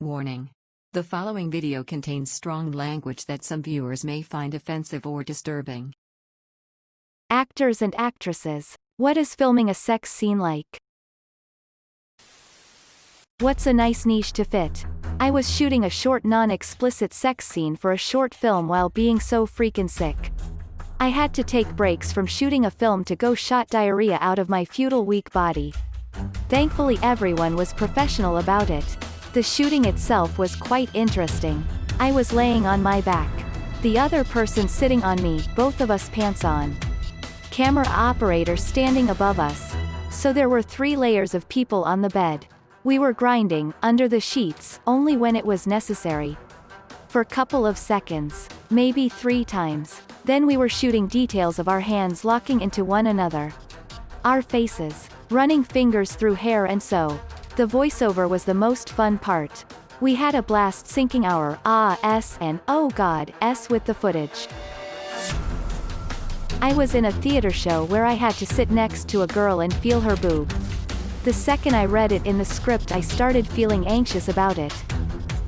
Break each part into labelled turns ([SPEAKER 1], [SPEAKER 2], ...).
[SPEAKER 1] Warning. The following video contains strong language that some viewers may find offensive or disturbing.
[SPEAKER 2] Actors and actresses. What is filming a sex scene like? What's a nice niche to fit? I was shooting a short non-explicit sex scene for a short film while being so freaking sick. I had to take breaks from shooting a film to go shot diarrhea out of my futile weak body. Thankfully everyone was professional about it. The shooting itself was quite interesting. I was laying on my back. The other person sitting on me, both of us pants on. Camera operator standing above us. So there were 3 layers of people on the bed. We were grinding, under the sheets, only when it was necessary. For couple of seconds. Maybe 3 times. Then we were shooting details of our hands locking into one another. Our faces. Running fingers through hair and so. The voiceover was the most fun part. We had a blast syncing our S and oh god S with the footage. I was in a theater show where I had to sit next to a girl and feel her boob. The second I read it in the script I started feeling anxious about it.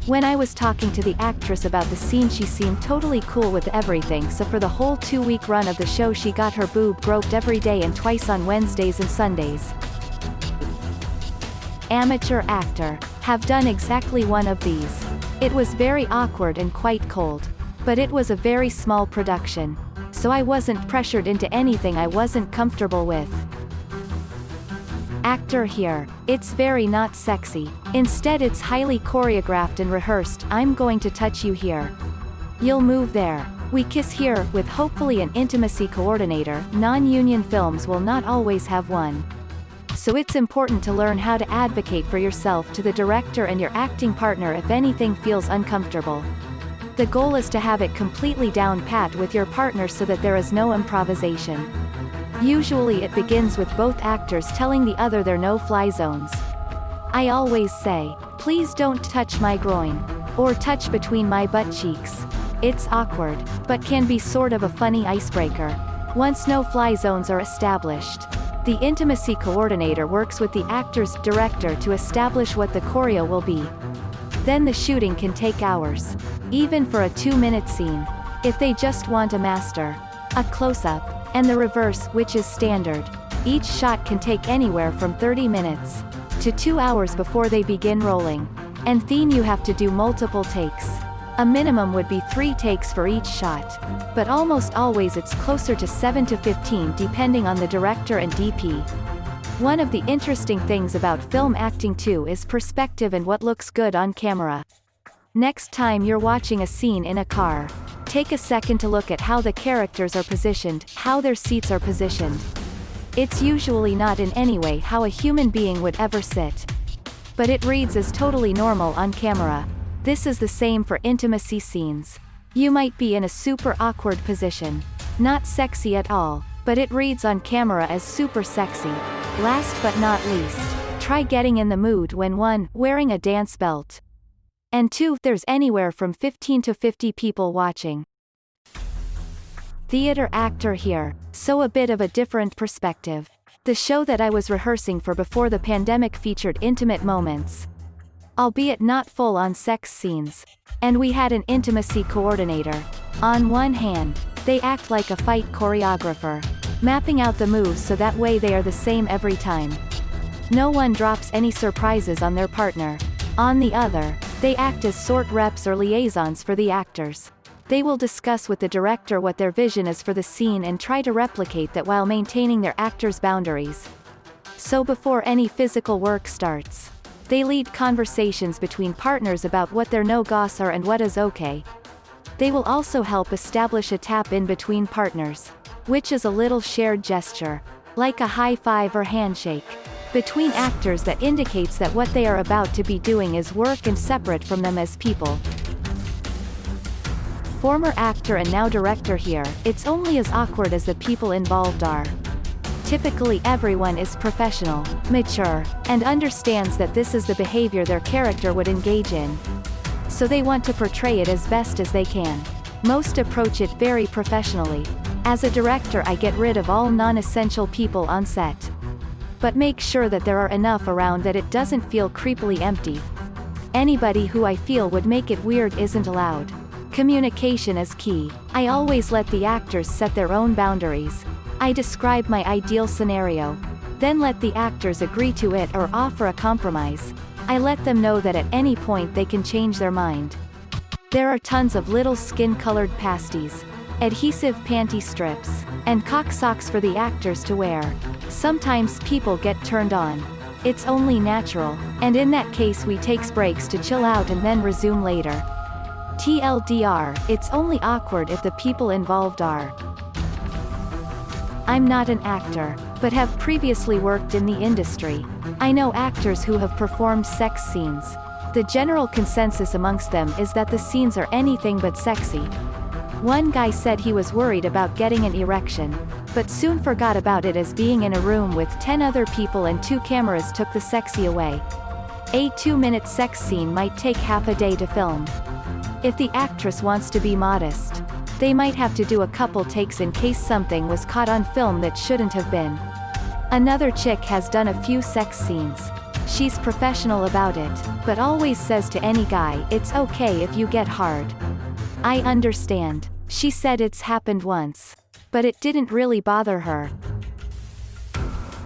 [SPEAKER 2] When I was talking to the actress about the scene she seemed totally cool with everything, so for the whole 2-week run of the show she got her boob groped every day and twice on Wednesdays and Sundays. Amateur actor. Have done exactly one of these. It was very awkward and quite cold. But it was a very small production. So I wasn't pressured into anything I wasn't comfortable with. Actor here. It's very not sexy. Instead it's highly choreographed and rehearsed. I'm going to touch you here. You'll move there. We kiss here, with hopefully an intimacy coordinator. Non-union films will not always have one. So it's important to learn how to advocate for yourself to the director and your acting partner if anything feels uncomfortable. The goal is to have it completely down pat with your partner so that there is no improvisation. Usually it begins with both actors telling the other their no-fly zones. I always say, please don't touch my groin. Or touch between my butt cheeks. It's awkward, but can be sort of a funny icebreaker. Once no-fly zones are established, the intimacy coordinator works with the actor's director to establish what the choreo will be. Then the shooting can take hours. Even for a 2-minute scene. If they just want a master, a close-up, and the reverse, which is standard. Each shot can take anywhere from 30 minutes to 2 hours before they begin rolling. And then you have to do multiple takes. A minimum would be 3 takes for each shot. But almost always it's closer to 7 to 15 depending on the director and DP. One of the interesting things about film acting too is perspective and what looks good on camera. Next time you're watching a scene in a car, take a second to look at how the characters are positioned, how their seats are positioned. It's usually not in any way how a human being would ever sit. But it reads as totally normal on camera. This is the same for intimacy scenes. You might be in a super awkward position. Not sexy at all, but it reads on camera as super sexy. Last but not least, try getting in the mood when 1, wearing a dance belt. And 2, there's anywhere from 15 to 50 people watching. Theater actor here, so a bit of a different perspective. The show that I was rehearsing for before the pandemic featured intimate moments. Albeit not full-on sex scenes. And we had an intimacy coordinator. On one hand, they act like a fight choreographer, mapping out the moves so that way they are the same every time. No one drops any surprises on their partner. On the other, they act as sort reps or liaisons for the actors. They will discuss with the director what their vision is for the scene and try to replicate that while maintaining their actors' boundaries. So before any physical work starts, they lead conversations between partners about what their no-goss are and what is okay. They will also help establish a tap-in between partners, which is a little shared gesture, like a high-five or handshake, between actors that indicates that what they are about to be doing is work and separate from them as people. Former actor and now director here, it's only as awkward as the people involved are. Typically everyone is professional, mature, and understands that this is the behavior their character would engage in. So they want to portray it as best as they can. Most approach it very professionally. As a director I get rid of all non-essential people on set. But make sure that there are enough around that it doesn't feel creepily empty. Anybody who I feel would make it weird isn't allowed. Communication is key. I always let the actors set their own boundaries. I describe my ideal scenario. Then let the actors agree to it or offer a compromise. I let them know that at any point they can change their mind. There are tons of little skin-colored pasties, adhesive panty strips, and cock socks for the actors to wear. Sometimes people get turned on. It's only natural, and in that case we takes breaks to chill out and then resume later. TLDR, it's only awkward if the people involved are. I'm not an actor, but have previously worked in the industry. I know actors who have performed sex scenes. The general consensus amongst them is that the scenes are anything but sexy. One guy said he was worried about getting an erection, but soon forgot about it as being in a room with 10 other people and 2 cameras took the sexy away. A 2-minute sex scene might take half a day to film. If the actress wants to be modest, they might have to do a couple takes in case something was caught on film that shouldn't have been. Another chick has done a few sex scenes. She's professional about it, but always says to any guy, "It's okay if you get hard." I understand. She said it's happened once. But it didn't really bother her.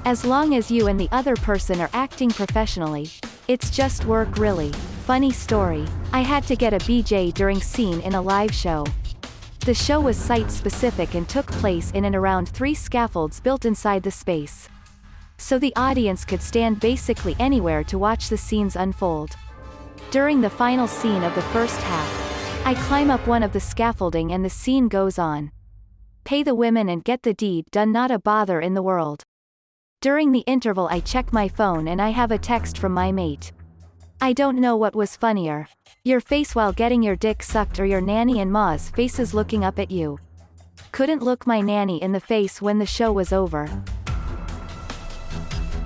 [SPEAKER 2] As long as you and the other person are acting professionally, it's just work really. Funny story. I had to get a BJ during scene in a live show. The show was site-specific and took place in and around 3 scaffolds built inside the space. So the audience could stand basically anywhere to watch the scenes unfold. During the final scene of the first half, I climb up one of the scaffolding and the scene goes on. Pay the women and get the deed done, not a bother in the world. During the interval I check my phone and I have a text from my mate. I don't know what was funnier. Your face while getting your dick sucked or your nanny and ma's faces looking up at you. Couldn't look my nanny in the face when the show was over.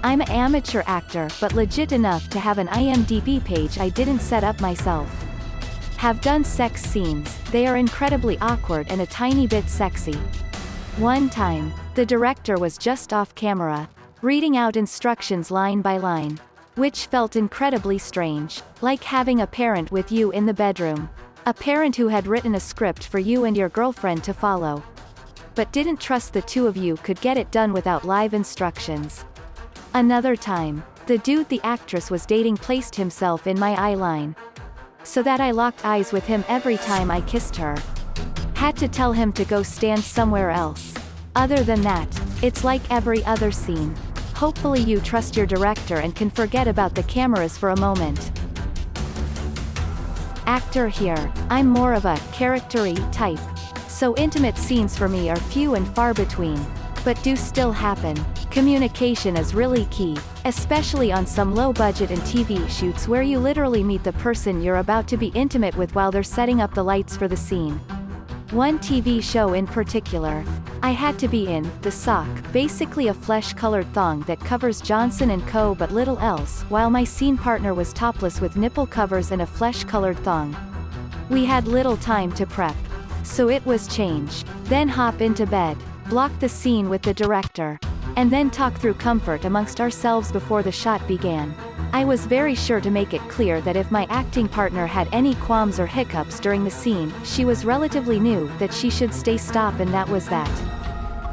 [SPEAKER 2] I'm an amateur actor but legit enough to have an IMDb page I didn't set up myself. Have done sex scenes, they are incredibly awkward and a tiny bit sexy. One time, the director was just off camera, reading out instructions line by line, which felt incredibly strange, like having a parent with you in the bedroom. A parent who had written a script for you and your girlfriend to follow, but didn't trust the two of you could get it done without live instructions. Another time, the dude the actress was dating placed himself in my eye line, so that I locked eyes with him every time I kissed her. Had to tell him to go stand somewhere else. Other than that, it's like every other scene. Hopefully you trust your director and can forget about the cameras for a moment. Actor here, I'm more of a character-y type, so intimate scenes for me are few and far between, but do still happen. Communication is really key, especially on some low-budget and TV shoots where you literally meet the person you're about to be intimate with while they're setting up the lights for the scene. One TV show in particular, I had to be in the sock, basically a flesh-colored thong that covers Johnson & Co. but little else, while my scene partner was topless with nipple covers and a flesh-colored thong. We had little time to prep, so it was change, then hop into bed, block the scene with the director, and then talk through comfort amongst ourselves before the shot began. I was very sure to make it clear that if my acting partner had any qualms or hiccups during the scene, she was relatively new, that she should stay stop, and that was that.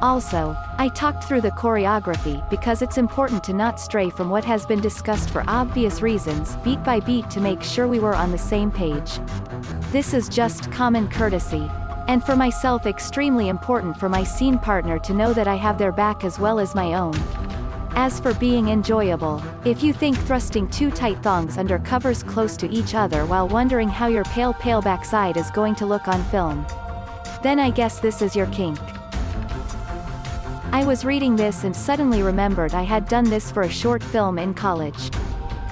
[SPEAKER 2] Also, I talked through the choreography because it's important to not stray from what has been discussed for obvious reasons, beat by beat, to make sure we were on the same page. This is just common courtesy. And for myself, extremely important for my scene partner to know that I have their back as well as my own. As for being enjoyable, if you think thrusting 2 tight thongs under covers close to each other while wondering how your pale backside is going to look on film, then I guess this is your kink. I was reading this and suddenly remembered I had done this for a short film in college.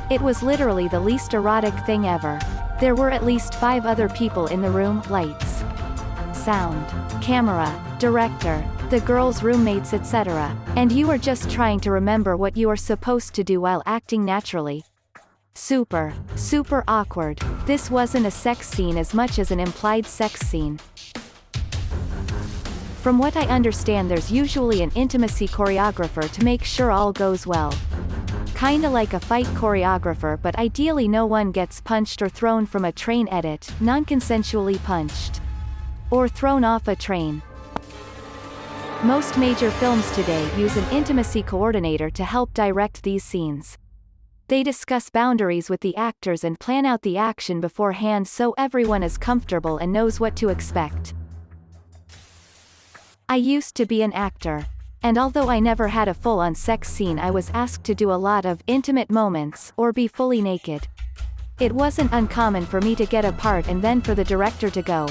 [SPEAKER 2] It was literally the least erotic thing ever. There were at least 5 other people in the room, lights, sound, camera, director, the girls' roommates, etc. And you are just trying to remember what you are supposed to do while acting naturally. Super awkward. This wasn't a sex scene as much as an implied sex scene. From what I understand, there's usually an intimacy choreographer to make sure all goes well. Kinda like a fight choreographer, but ideally no one gets punched or thrown from a train. Edit, non-consensually punched. Or thrown off a train. Most major films today use an intimacy coordinator to help direct these scenes. They discuss boundaries with the actors and plan out the action beforehand so everyone is comfortable and knows what to expect. I used to be an actor. And although I never had a full-on sex scene, I was asked to do a lot of intimate moments or be fully naked. It wasn't uncommon for me to get a part and then for the director to go,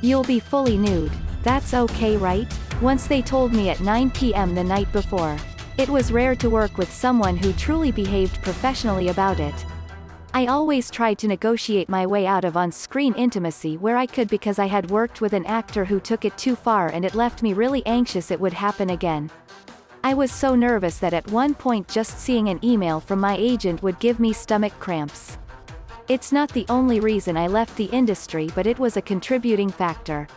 [SPEAKER 2] "You'll be fully nude. That's okay, right?" Once they told me at 9 p.m. the night before. It was rare to work with someone who truly behaved professionally about it. I always tried to negotiate my way out of on-screen intimacy where I could because I had worked with an actor who took it too far and it left me really anxious it would happen again. I was so nervous that at one point just seeing an email from my agent would give me stomach cramps. It's not the only reason I left the industry, but it was a contributing factor.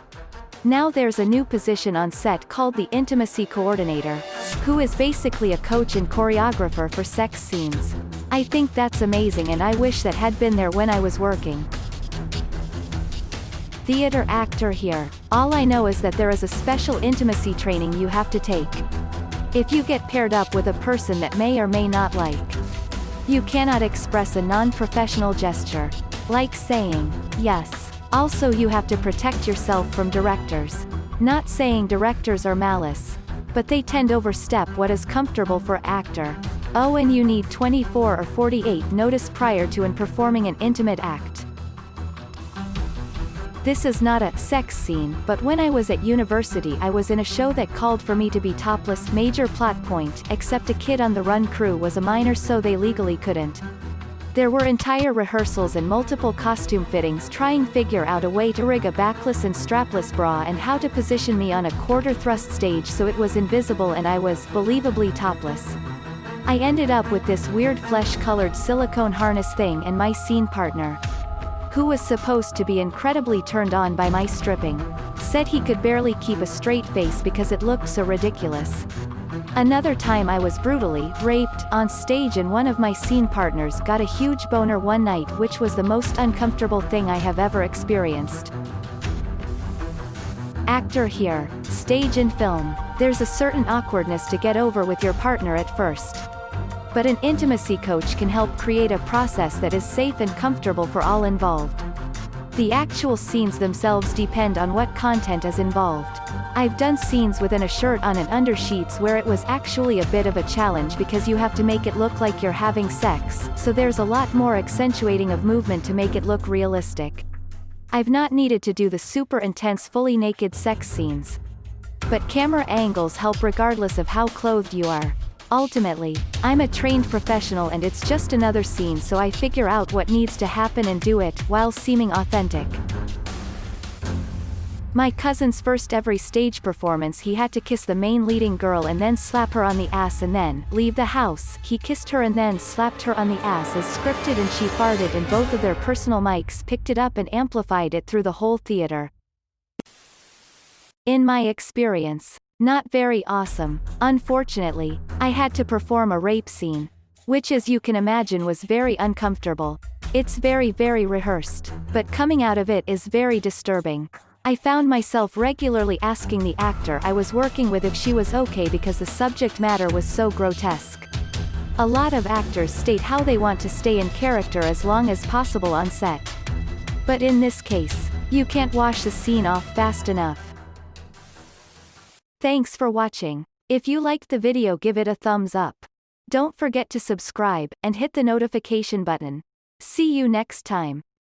[SPEAKER 2] Now there's a new position on set called the Intimacy Coordinator, who is basically a coach and choreographer for sex scenes. I think that's amazing and I wish that had been there when I was working. Theater actor here. All I know is that there is a special intimacy training you have to take. If you get paired up with a person that may or may not like, you cannot express a non-professional gesture, like saying, yes. Also, you have to protect yourself from directors. Not saying directors are malice, but they tend to overstep what is comfortable for actor. Oh, and you need 24 or 48 notice prior to performing an intimate act. This is not a sex scene, but when I was at university I was in a show that called for me to be topless. Major plot point, except a kid on the run crew was a minor so they legally couldn't. There were entire rehearsals and multiple costume fittings trying to figure out a way to rig a backless and strapless bra and how to position me on a quarter thrust stage so it was invisible and I was believably topless. I ended up with this weird flesh-colored silicone harness thing, and my scene partner, who was supposed to be incredibly turned on by my stripping, said he could barely keep a straight face because it looked so ridiculous. Another time I was brutally raped on stage and one of my scene partners got a huge boner one night, which was the most uncomfortable thing I have ever experienced. Actor here. Stage and film. There's a certain awkwardness to get over with your partner at first. But an intimacy coach can help create a process that is safe and comfortable for all involved. The actual scenes themselves depend on what content is involved. I've done scenes within a shirt on and under sheets where it was actually a bit of a challenge because you have to make it look like you're having sex, so there's a lot more accentuating of movement to make it look realistic. I've not needed to do the super intense fully naked sex scenes. But camera angles help regardless of how clothed you are. Ultimately, I'm a trained professional and it's just another scene, so I figure out what needs to happen and do it while seeming authentic. My cousin's first ever stage performance, he had to kiss the main leading girl and then slap her on the ass and then leave the house. He kissed her and then slapped her on the ass as scripted, and she farted and both of their personal mics picked it up and amplified it through the whole theater. In my experience, not very awesome. Unfortunately, I had to perform a rape scene, which as you can imagine was very uncomfortable. It's very rehearsed, but coming out of it is very disturbing. I found myself regularly asking the actor I was working with if she was okay because the subject matter was so grotesque. A lot of actors state how they want to stay in character as long as possible on set. But in this case, you can't wash the scene off fast enough. Thanks for watching. If you liked the video, give it a thumbs up. Don't forget to subscribe and hit the notification button. See you next time.